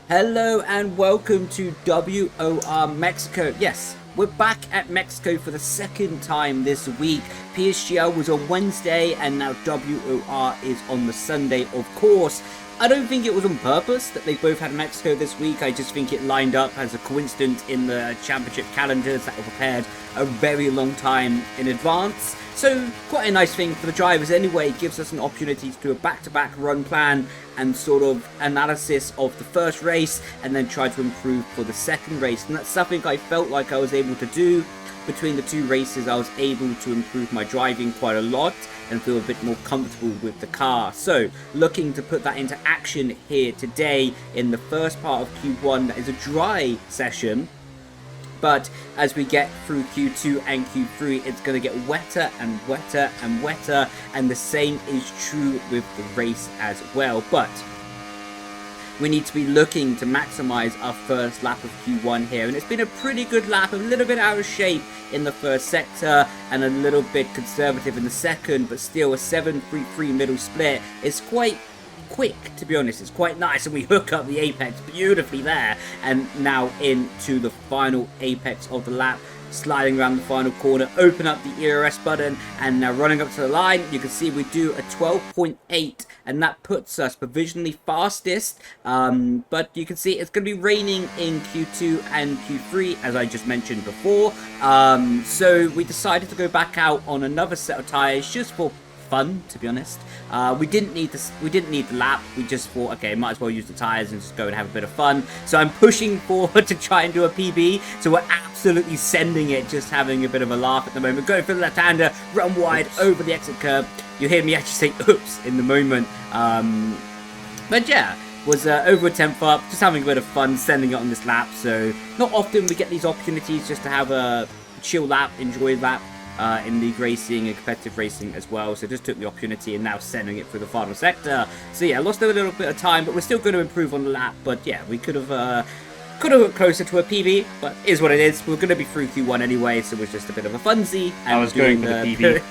Hello and welcome to WOR Mexico. Yes, we're back at Mexico for the second time this week. PSGL was on Wednesday and now WOR is on the Sunday, of course. I don't think it was on purpose that they both had Mexico this week. I just think it lined up as a coincidence in the championship calendars that were prepared a very long time in advance. So quite a nice thing for the drivers anyway. It gives us an opportunity to do a back-to-back run plan and sort of analysis of the first race and then try to improve for the second race. And that's something I felt like I was able to do. Between the two races, I was able to improve my driving quite a lot and feel a bit more comfortable with the car. So, looking to put that into action here today in the first part of Q1. That is a dry session. But as we get through Q2 and Q3, it's going to get wetter and wetter and wetter. And the same is true with the race as well. But we need to be looking to maximize our first lap of Q1 here. And it's been a pretty good lap, a little bit out of shape in the first sector and a little bit conservative in the second, but still a 7.33 middle split is quite quick, to be honest. It's quite nice, and we hook up the apex beautifully there. And now into the final apex of the lap, sliding around the final corner, open up the ERS button, and now running up to the line. You can see we do a 12.8, and that puts us provisionally fastest. But you can see it's going to be raining in Q2 and Q3, as I just mentioned before. So we decided to go back out on another set of tires just for fun, to be honest. We didn't need the lap. We just thought, okay, might as well use the tires and just go and have a bit of fun. So I'm pushing forward to try and do a PB. So we're absolutely sending it, just having a bit of a laugh at the moment. Going for the left-hander, run wide over the exit curb. You hear me actually say oops in the moment. But yeah, was over a temp up, just having a bit of fun sending it on this lap. So not often we get these opportunities just to have a chill lap, enjoy lap. In league racing and competitive racing as well, so just took the opportunity and now sending it through the final sector. So yeah, lost a little bit of time, but we're still going to improve on the lap. But yeah, we could have got closer to a PB, but it is what it is. We're going to be through Q1 anyway, so it was just a bit of a funsy. And I was going for the PB.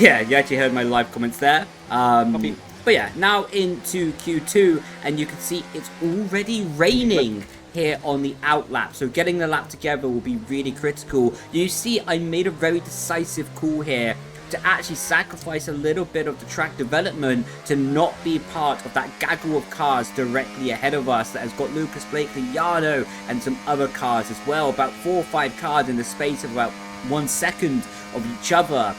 Yeah, you actually heard my live comments there. But yeah, now into Q2, and you can see it's already raining here on the out lap, so getting the lap together will be really critical. You see, I made a very decisive call here to actually sacrifice a little bit of the track development to not be part of that gaggle of cars directly ahead of us that has got Lucas Blakely, Yano, and some other cars as well. About 4 or 5 cars in the space of about 1 second of each other.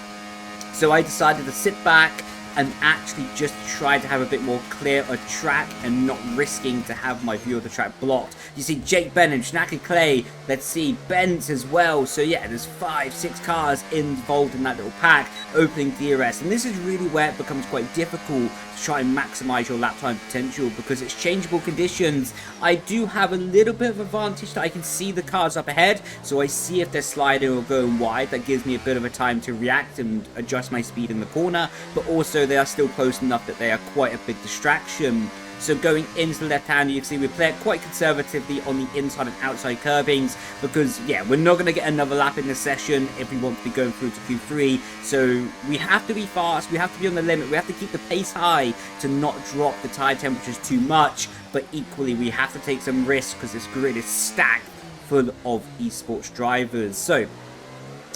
So I decided to sit back and actually just try to have a bit more clear a track and not risking to have my view of the track blocked. You see Jake Ben and Schnacker Clay, let's see Benz as well. So yeah, there's 5, 6 cars involved in that little pack opening DRS, and this is really where it becomes quite difficult to try and maximize your lap time potential because it's changeable conditions. I do have a little bit of advantage that I can see the cars up ahead, so I see if they're sliding or going wide. That gives me a bit of a time to react and adjust my speed in the corner, but also they are still close enough that they are quite a big distraction. So going into the left-hander, you can see we play it quite conservatively on the inside and outside curbings because, yeah, we're not going to get another lap in this session if we want to be going through to Q3. So we have to be fast, we have to be on the limit, we have to keep the pace high to not drop the tire temperatures too much, but equally we have to take some risks because this grid is stacked full of esports drivers. So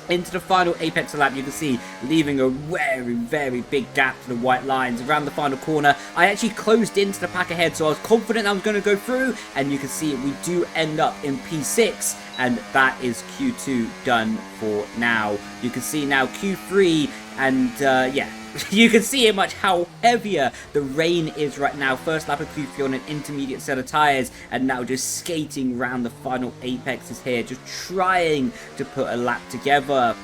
into the final apex lap, you can see leaving a very, very big gap to the white lines around the final corner. I actually closed into the pack ahead, so I was confident I was going to go through, and you can see we do end up in P6, and that is Q2 done for now. You can see now Q3, and yeah, you can see how much how heavier the rain is right now. First lap of Q3 on an intermediate set of tires, and now just skating around the final apexes here, just trying to put a lap together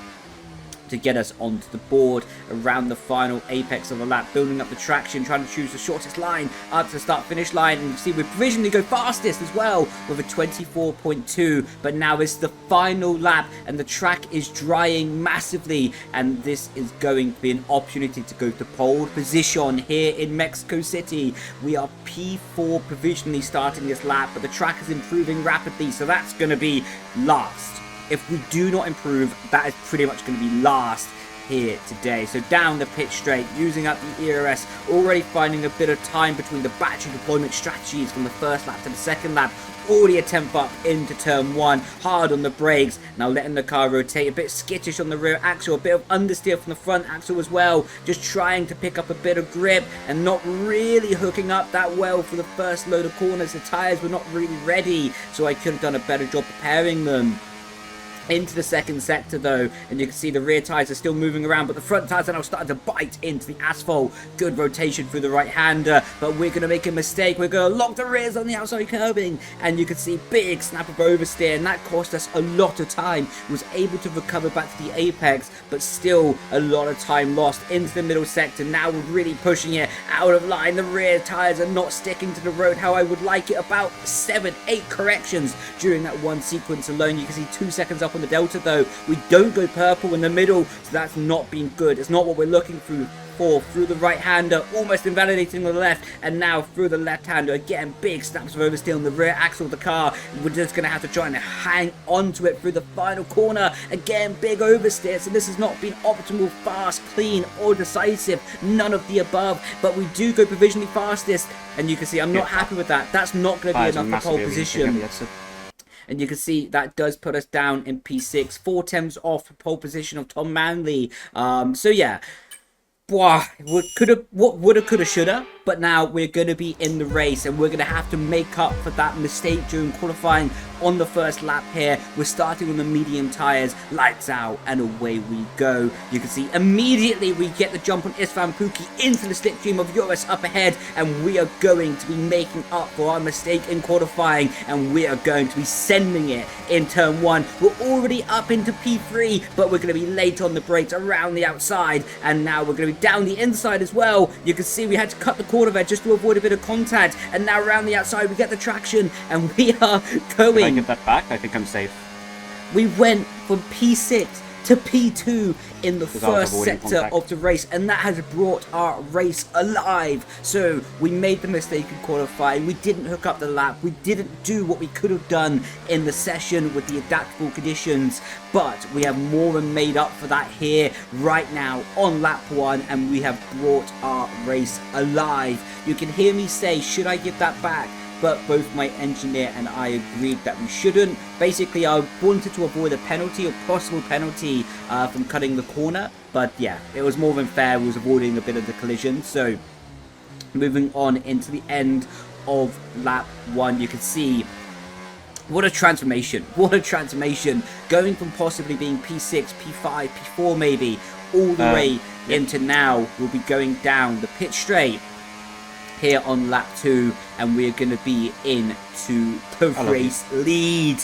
to get us onto the board around the final apex of the lap, building up the traction, trying to choose the shortest line up to the start-finish line. And you see we provisionally go fastest as well with a 24.2, but now it's the final lap and the track is drying massively, and this is going to be an opportunity to go to pole position here in Mexico City. We are P4 provisionally starting this lap, but the track is improving rapidly, so that's going to be last. If we do not improve, that is pretty much going to be last here today. So down the pit straight, using up the ERS, already finding a bit of time between the battery deployment strategies from the first lap to the second lap. Already a temp up into turn 1, hard on the brakes, now letting the car rotate, a bit skittish on the rear axle, a bit of understeer from the front axle as well, just trying to pick up a bit of grip and not really hooking up that well for the first load of corners. The tyres were not really ready, so I could have done a better job preparing them. Into the second sector though, and you can see the rear tyres are still moving around, but the front tyres are now starting to bite into the asphalt. Good rotation through the right-hander, but we're going to make a mistake. We're going to lock the rears on the outside curbing, and you can see big snap of oversteer, and that cost us a lot of time. Was able to recover back to the apex, but still a lot of time lost into the middle sector. Now we're really pushing it out of line. The rear tyres are not sticking to the road how I would like it. About 7-8 corrections during that one sequence alone. You can see 2 seconds up on the delta though. We don't go purple in the middle, so that's not been good. It's not what we're looking for. Through the right-hander, almost invalidating the left, and now through the left-hander. Again, big snaps of oversteer on the rear axle of the car. We're just going to have to try and hang on to it through the final corner. Again, big oversteer, so this has not been optimal, fast, clean, or decisive. None of the above, but we do go provisionally fastest, and you can see I'm not happy with that. That's not going to be enough for pole position. And you can see that does put us down in P6. 4 temps off pole position of Tom Manley. So yeah. Wow, what woulda, coulda, shoulda, but now we're going to be in the race, and we're going to have to make up for that mistake during qualifying on the first lap here. We're starting on the medium tyres, lights out, and away we go. You can see immediately we get the jump on Istvan Pukki into the slipstream of Joris up ahead, and we are going to be making up for our mistake in qualifying, and we are going to be sending it in turn 1. We're already up into P3, but we're going to be late on the brakes around the outside, and now we're going to be down the inside as well. You can see we had to cut the corner there just to avoid a bit of contact, and now around the outside we get the traction, and we are going. If I get that back, I think I'm safe. We went from P6 to P2 in the first sector of the race, and that has brought our race alive. So we made the mistake in qualifying. We didn't hook up the lap. We didn't do what we could have done in the session with the adaptable conditions, but we have more than made up for that here right now on lap 1, and we have brought our race alive. You can hear me say, should I give that back? But both my engineer and I agreed that we shouldn't. Basically, I wanted to avoid a penalty, or possible penalty, from cutting the corner. But yeah, it was more than fair. We was avoiding a bit of the collision. So, moving on into the end of lap 1, you can see what a transformation. What a transformation. Going from possibly being P6, P5, P4 maybe, all the way into now, we'll be going down the pit straight here on lap 2, and we're going to be into the race lead.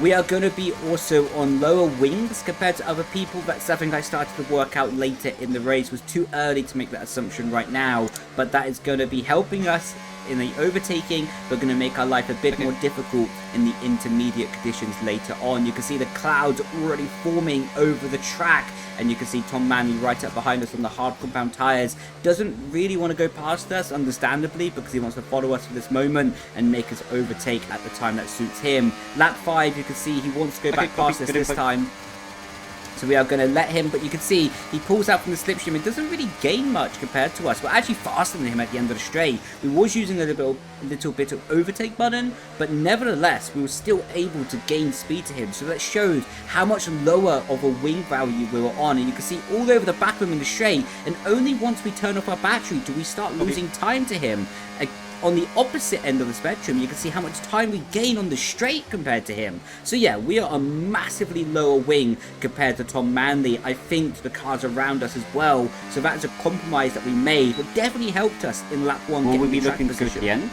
We are going to be also on lower wings compared to other people. That's something I started to work out later in the race. It was too early to make that assumption right now, but that is going to be helping us in the overtaking. We're going to make our life a bit more difficult in the intermediate conditions later on. You can see the clouds already forming over the track, and you can see Tom Manley right up behind us on the hard compound tyres. Doesn't really want to go past us, understandably, because he wants to follow us for this moment and make us overtake at the time that suits him. Lap 5, you can see he wants to go back past us this time. So we are going to let him, but you can see he pulls out from the slipstream and doesn't really gain much compared to us. We're actually faster than him at the end of the straight. We was using a little bit of overtake button, but nevertheless, we were still able to gain speed to him. So that shows how much lower of a wing value we were on. And you can see all over the back of him in the straight, and only once we turn off our battery do we start losing time to him. On the opposite end of the spectrum, you can see how much time we gain on the straight compared to him. So yeah, we are a massively lower wing compared to Tom Manley. I think the cars around us as well. So that's a compromise that we made, but definitely helped us in lap 1. Will we be looking to go to the end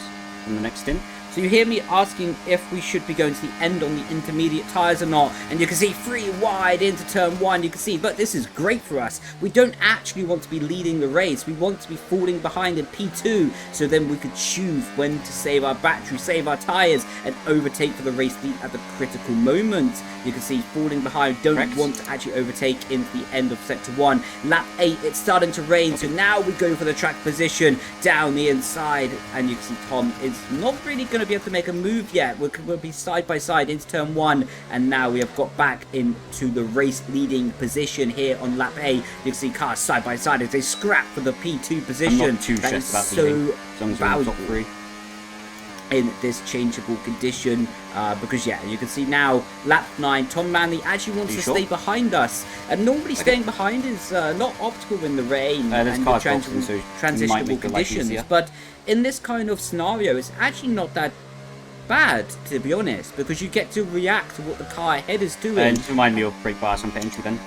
in the next stint? So you hear me asking if we should be going to the end on the intermediate tyres or not, and you can see 3 wide into turn 1. You can see, but this is great for us. We don't actually want to be leading the race. We want to be falling behind in P2, so then we could choose when to save our battery, save our tyres, and overtake for the race lead at the critical moment. You can see falling behind, don't want to actually overtake into the end of sector 1. Lap 8, it's starting to rain, so now we go for the track position down the inside, and you can see Tom is not really going to to be able to make a move yet. We'll be side by side into turn 1, and now we have got back into the race leading position here on lap A. You can see cars side by side as they scrap for the P2 position. I'm not too stressed about so leading, as long as we're in the top 3. In this changeable condition, because yeah, you can see now lap 9, Tom Manley actually wants to stay behind us, and normally staying behind is not optimal in the rain and the transitional conditions, but in this kind of scenario it's actually not that bad, to be honest, because you get to react to what the car ahead is doing. And just remind me of brake bias on pit entry then.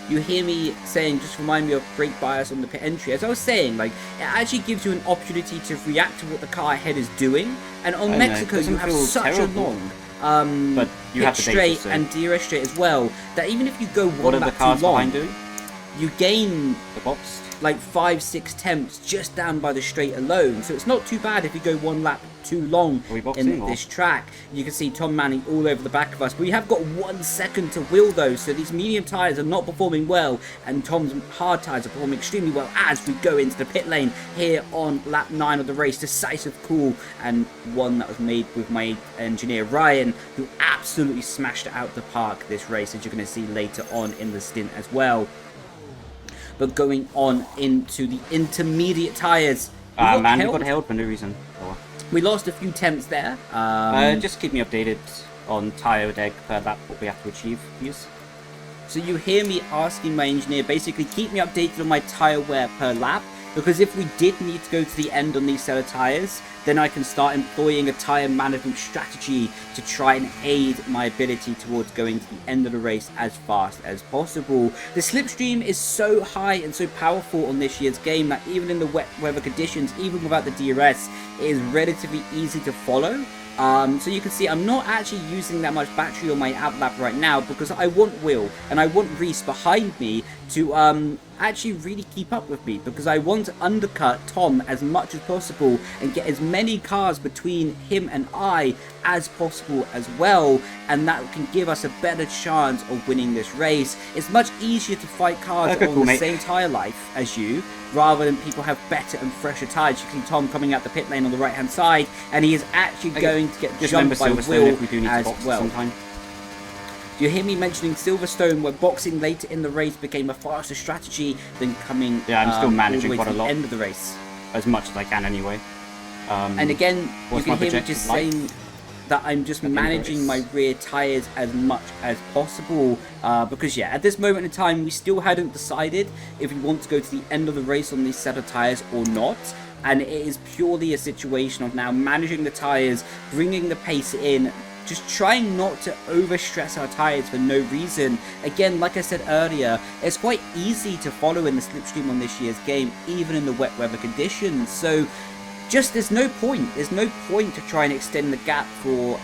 You hear me saying, just remind me of brake bias on the pit entry. As I was saying, like, it actually gives you an opportunity to react to what the car ahead is doing. And on Mexico, you have such a long but you pit have straight and DRS straight as well, that even if you go one lap too long, you gain the box like 5-6 tenths just down by the straight alone. So it's not too bad if you go one lap too long in this track. You can see Tom Manning all over the back of us, but we have got 1 second to wheel though, so these medium tyres are not performing well, and Tom's hard tyres are performing extremely well as we go into the pit lane here on lap 9 of the race. Decisive call, and one that was made with my engineer Ryan, who absolutely smashed it out the park this race, as you're going to see later on in the stint as well. But going on into the intermediate tyres, we got held for no reason. We lost a few tenths there. Just keep me updated on tyre deg per lap, what we have to achieve, please. So you hear me asking my engineer, basically keep me updated on my tyre wear per lap, because if we did need to go to the end on these set of tyres, then I can start employing a tyre management strategy to try and aid my ability towards going to the end of the race as fast as possible. The slipstream is so high and so powerful on this year's game that even in the wet weather conditions, even without the DRS, it is relatively easy to follow. So you can see I'm not actually using that much battery on my outlap right now, because I want Will and I want Reese behind me to actually really keep up with me, because I want to undercut Tom as much as possible and get as many cars between him and I as possible as well, and that can give us a better chance of winning this race. It's much easier to fight cars on the same tyre life as you, rather than people have better and fresher tyres. You can see Tom coming out the pit lane on the right hand side, and he is actually going to get jumped by Will as well. Do you hear me mentioning Silverstone, where boxing later in the race became a faster strategy than coming I'm still managing all the way quite to a lot. The end of the race? As much as I can anyway. And again, you can hear me just saying that I'm just managing my rear tyres as much as possible, because yeah, at this moment in time we still hadn't decided if we want to go to the end of the race on these set of tyres or not. And it is purely a situation of now managing the tyres, bringing the pace in, just trying not to overstress our tyres for no reason. Again, like I said earlier, it's quite easy to follow in the slipstream on this year's game, even in the wet weather conditions. So just there's no point to try and extend the gap for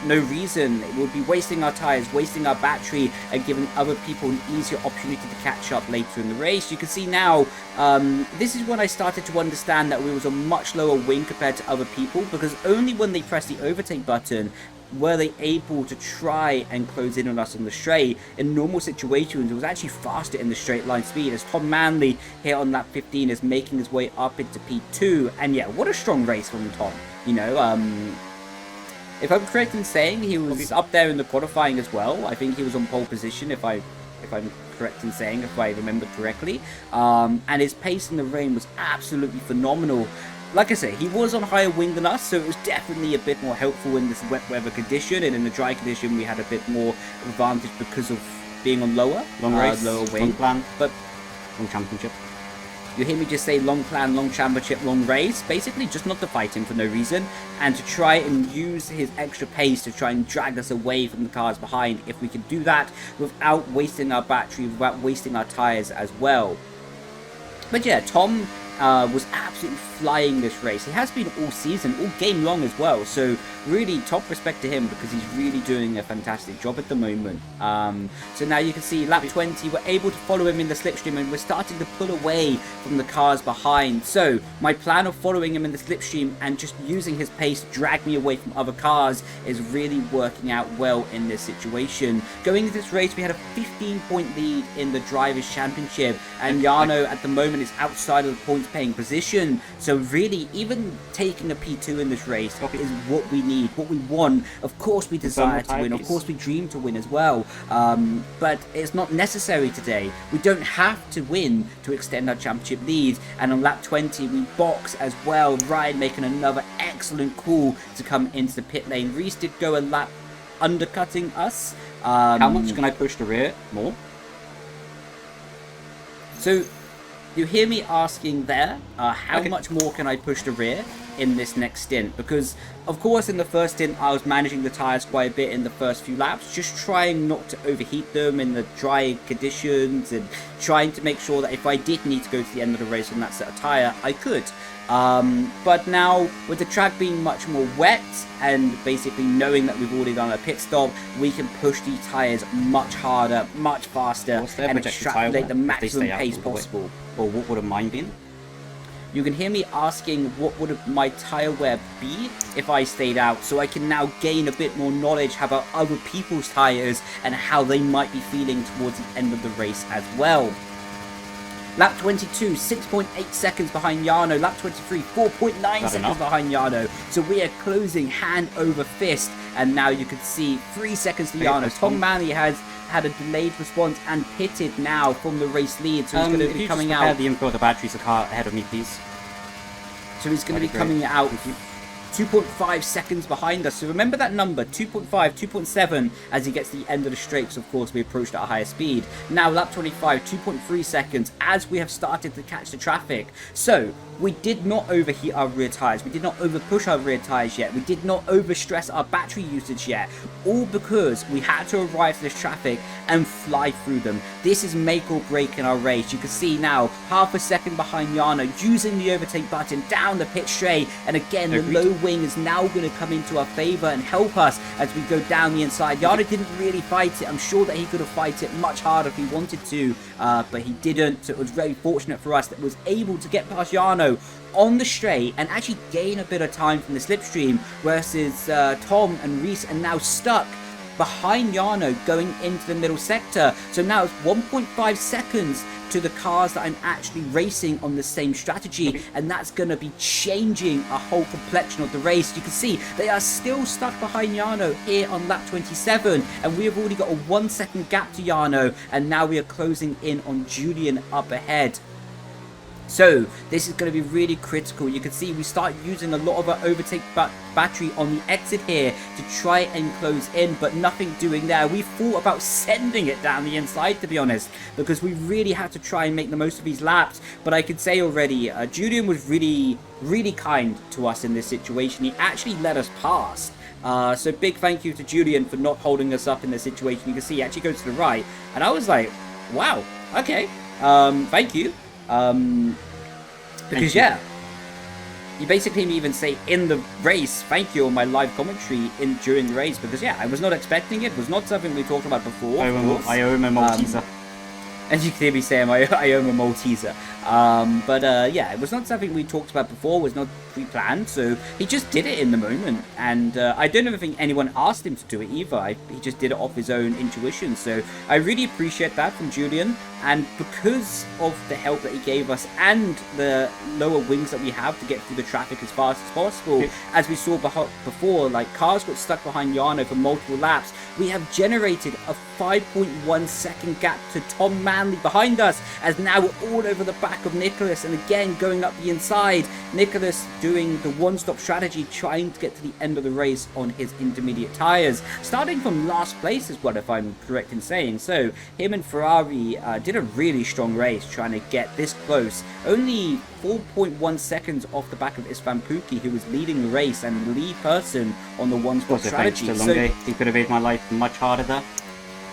no reason. It would be wasting our tyres, wasting our battery, and giving other people an easier opportunity to catch up later in the race. You can see now, this is when I started to understand that we was a much lower wing compared to other people, because only when they pressed the overtake button were they able to try and close in on us on the straight. In normal situations, it was actually faster in the straight line speed, as Tom Manley here on lap 15 is making his way up into P2. And yeah, what a strong race from Tom. You know, if I'm correct in saying, he was up there in the qualifying as well. I think he was on pole position, if I'm correct in saying, if I remember correctly. And his pace in the rain was absolutely phenomenal. Like I say, he was on higher wing than us, so it was definitely a bit more helpful in this wet weather condition, and in the dry condition we had a bit more advantage because of being on lower wing. Long plan, but long championship. You hear me just say long plan, long championship, long race. Basically just not to fight him for no reason, and to try and use his extra pace to try and drag us away from the cars behind, if we can do that without wasting our battery, without wasting our tyres as well. But yeah, Tom was absolutely flying this race. He has been all season, all game long as well, so really top respect to him, because he's really doing a fantastic job at the moment. So now you can see lap 20, we're able to follow him in the slipstream, and we're starting to pull away from the cars behind. So my plan of following him in the slipstream and just using his pace to drag me away from other cars is really working out well in this situation. Going into this race, we had a 15-point lead in the Drivers' Championship, and Jarno at the moment is outside of the points paying position. So really, even taking a P2 in this race is what we need, what we want. Of course we desire to win, of course we dream to win as well, but it's not necessary today. We don't have to win to extend our championship lead. And on lap 20 we box as well, Ryan making another excellent call to come into the pit lane. Reese did go a lap undercutting us. How much can I push the rear more? So you hear me asking there, how much more can I push the rear in this next stint? Because of course in the first stint I was managing the tyres quite a bit in the first few laps, just trying not to overheat them in the dry conditions and trying to make sure that if I did need to go to the end of the race on that set of tyre, I could. But now with the track being much more wet and basically knowing that we've already done a pit stop, we can push these tyres much harder, much faster, and extrapolate the maximum pace possible. Or what would have mine been? You can hear me asking what would my tyre wear be if I stayed out, so I can now gain a bit more knowledge about other people's tyres and how they might be feeling towards the end of the race as well. Lap 22, 6.8 seconds behind Jarno. Lap 23, 4.9 seconds behind Jarno. So we are closing hand over fist. And now you can see 3 seconds to Jarno. Tom Manley has had a delayed response and pitted now from the race lead. So he's going to be coming out. The info of the batteries car ahead of me, please. So he's going to be coming out 2.5 seconds behind us. So remember that number, 2.5, 2.7, as he gets to the end of the straight. So of course we approached at a higher speed. Now lap 25, 2.3 seconds as we have started to catch the traffic. So we did not overheat our rear tyres. We did not overpush our rear tyres yet. We did not overstress our battery usage yet. All because we had to arrive to this traffic and fly through them. This is make or break in our race. You can see now, half a second behind Jarno, using the overtake button down the pit straight. And again, the low wing is now going to come into our favour and help us as we go down the inside. Jarno didn't really fight it. I'm sure that he could have fight it much harder if he wanted to, but he didn't. So it was very fortunate for us that was able to get past Jarno on the straight and actually gain a bit of time from the slipstream, versus Tom and Reese are now stuck behind Jarno going into the middle sector. So now it's 1.5 seconds to the cars that I'm actually racing on the same strategy, and that's going to be changing a whole complexion of the race. You can see they are still stuck behind Jarno here on lap 27, and we have already got a 1 second gap to Jarno, and now we are closing in on Julian up ahead. So this is going to be really critical. You can see we start using a lot of our overtake battery on the exit here to try and close in, but nothing doing there. We thought about sending it down the inside, to be honest, because we really had to try and make the most of these laps. But I could say already, Julian was really kind to us in this situation. He actually let us pass. So big thank you to Julian for not holding us up in this situation. You can see he actually goes to the right, and I was like, wow, okay, thank you. Because yeah, you basically even say in the race, thank you on my live commentary during the race, because yeah, I was not expecting it. It was not something we talked about before. I owe him a Malteser. As you can hear me saying, I owe him a Malteser. Yeah, it was not something we talked about before. It was not pre-planned, so he just did it in the moment. And I don't even think anyone asked him to do it either. He just did it off his own intuition. So I really appreciate that from Julian. And because of the help that he gave us and the lower wings that we have to get through the traffic as fast as possible, as we saw before, like cars got stuck behind Jarno for multiple laps, we have generated a 5.1 second gap to Tom Manley behind us, as now we're all over the back of Nicholas, and again going up the inside. Nicholas doing the one-stop strategy, trying to get to the end of the race on his intermediate tyres, starting from last place as well, if I'm correct in saying. So him and Ferrari did a really strong race trying to get this close. Only 4.1 seconds off the back of Istvan Pukki, who was leading the race and the lead person on the one-stop strategy. So he could have made my life much harder there.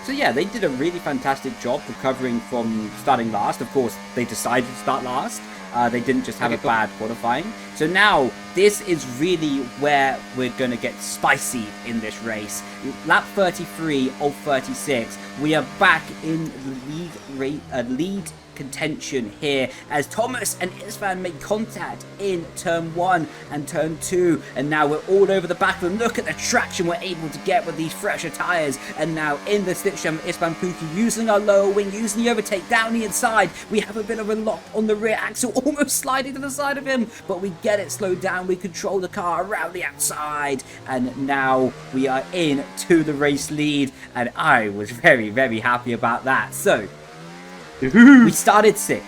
So yeah, they did a really fantastic job recovering from starting last. Of course, they decided to start last. They didn't just have a bad qualifying. So now, this is really where we're going to get spicy in this race. Lap 33 of 36, we are back in the lead contention here as Thomas and Isfan make contact in turn 1 and turn 2, and now we're all over the back of them. Look at the traction we're able to get with these fresher tires, and now in the slip jump, Isfan Pookie using our lower wing, using the overtake down the inside. We have a bit of a lock on the rear axle, almost sliding to the side of him, but we get it slowed down. We control the car around the outside, and now we are in to the race lead, and I was very, very happy about that. So we started 6th.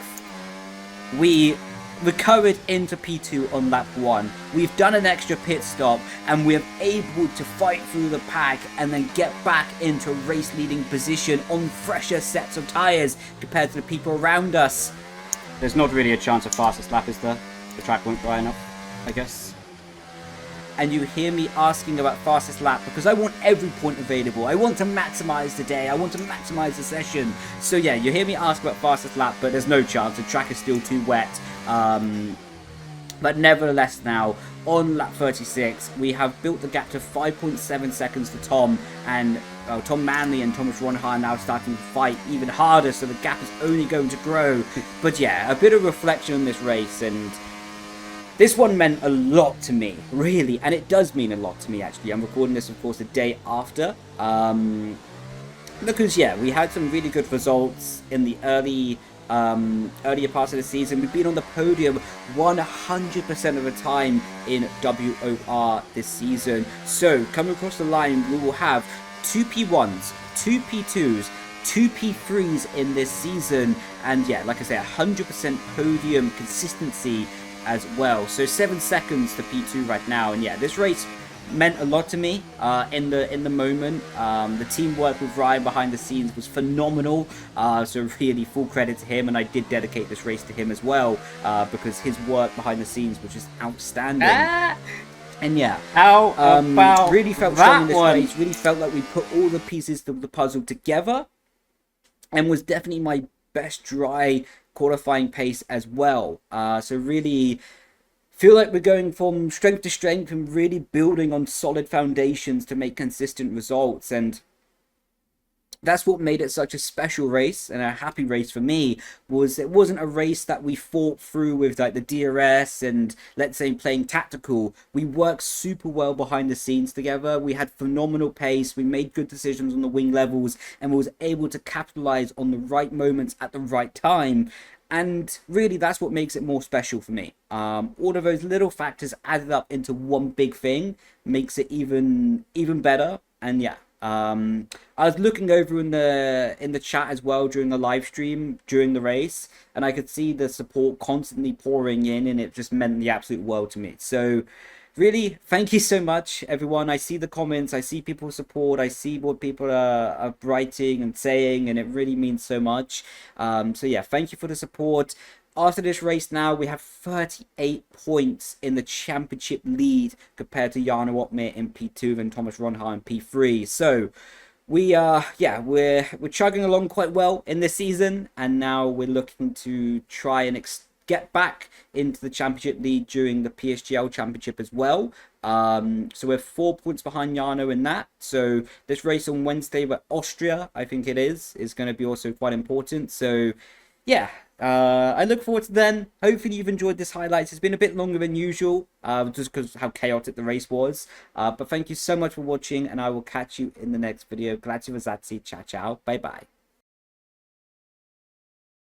We recovered into P2 on lap 1. We've done an extra pit stop, and we're able to fight through the pack and then get back into race leading position on fresher sets of tyres compared to the people around us. There's not really a chance of fastest lap, is there? The track won't dry enough, I guess. And you hear me asking about fastest lap because I want every point available. I want to maximize the day. I want to maximize the session. So yeah, you hear me ask about fastest lap, but there's no chance. The track is still too wet. But nevertheless, now on lap 36, we have built the gap to 5.7 seconds for Tom, and Tom Manley and Thomas Ronha are now starting to fight even harder, so the gap is only going to grow. But yeah, a bit of reflection on this race, and this one meant a lot to me, really, and it does mean a lot to me, actually. I'm recording this, of course, the day after, because, yeah, we had some really good results in the earlier parts of the season. We've been on the podium 100% of the time in WOR this season. So, coming across the line, we will have 2 P1s, 2 P2s, 2 P3s in this season, and, yeah, like I say, 100% podium consistency as well. So 7 seconds to P2 right now, and yeah, this race meant a lot to me in the moment. The teamwork with Ryan behind the scenes was phenomenal, so really full credit to him, and I did dedicate this race to him as well, because his work behind the scenes was just outstanding. And yeah, really felt strong in this race, really felt like we put all the pieces of the puzzle together, and was definitely my best dry qualifying pace as well. So really feel like we're going from strength to strength and really building on solid foundations to make consistent results, and that's what made it such a special race and a happy race for me. Was it wasn't a race that we fought through with like the DRS and, let's say, playing tactical. We worked super well behind the scenes together. We had phenomenal pace, we made good decisions on the wing levels, and we was able to capitalize on the right moments at the right time. And really, that's what makes it more special for me. All of those little factors added up into one big thing makes it even better. And yeah, I was looking over in the chat as well during the live stream during the race, and I could see the support constantly pouring in, and it just meant the absolute world to me. So really, thank you so much, everyone. I see the comments, I see people's support, I see what people are writing and saying, and it really means so much. So yeah, thank you for the support. After this race now, we have 38 points in the championship lead compared to Jarno Opmeer in P2 and Thomas Ronha in P3. So we are, yeah, we're chugging along quite well in this season, and now we're looking to try and get back into the championship lead during the PSGL championship as well. So we're 4 points behind Jarno in that. So this race on Wednesday with Austria, I think it is going to be also quite important. So yeah, I look forward to then. Hopefully you've enjoyed this highlights. It's been a bit longer than usual, just because how chaotic the race was. But thank you so much for watching, and I will catch you in the next video. Grazie, ciao, ciao, bye bye.